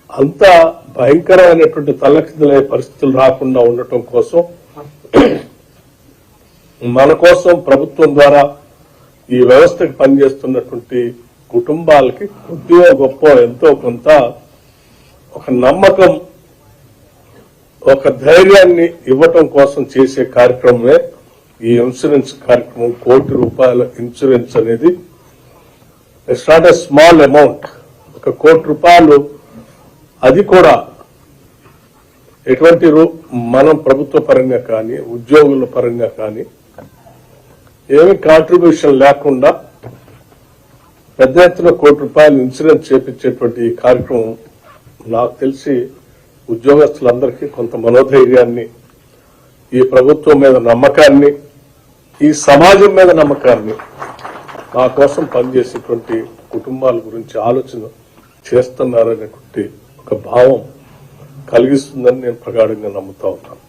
అంత భయంకరమైనటువంటి తల్లకిందులయ్యే పరిస్థితులు రాకుండా ఉండటం కోసం మన కోసం ప్రభుత్వం ద్వారా ఈ వ్యవస్థకు పనిచేస్తున్నటువంటి కుటుంబాలకి కొద్దిగా గొప్ప ఎంతో కొంత ఒక నమ్మకం, ఒక ధైర్యాన్ని ఇవ్వటం కోసం చేసే కార్యక్రమమే ఈ ఇన్సూరెన్స్ కార్యక్రమం. ₹1 కోటి ఇన్సూరెన్స్ అనేది it's not a small amount. ₹1 కోటి, అది కూడా ఎటువంటి మనం ప్రభుత్వ పరంగా కానీ ఉద్యోగుల పరంగా కానీ ఏమి కాంట్రిబ్యూషన్ లేకుండా పెద్ద ఎత్తున ₹1 కోటి ఇన్సూరెన్స్ చేపించేటువంటి ఈ కార్యక్రమం నాకు తెలిసి ఉద్యోగస్తులందరికీ కొంత మనోధైర్యాన్ని, ఈ ప్రభుత్వం మీద నమ్మకాన్ని, ఈ సమాజం మీద నమ్మకాన్ని, మా కోసం పనిచేసేటువంటి కుటుంబాల గురించి ఆలోచన చేస్తున్నారనేటువంటి ఒక భావం కలిగిస్తుందని నేను ప్రగాఢంగా నమ్ముతా ఉన్నాను.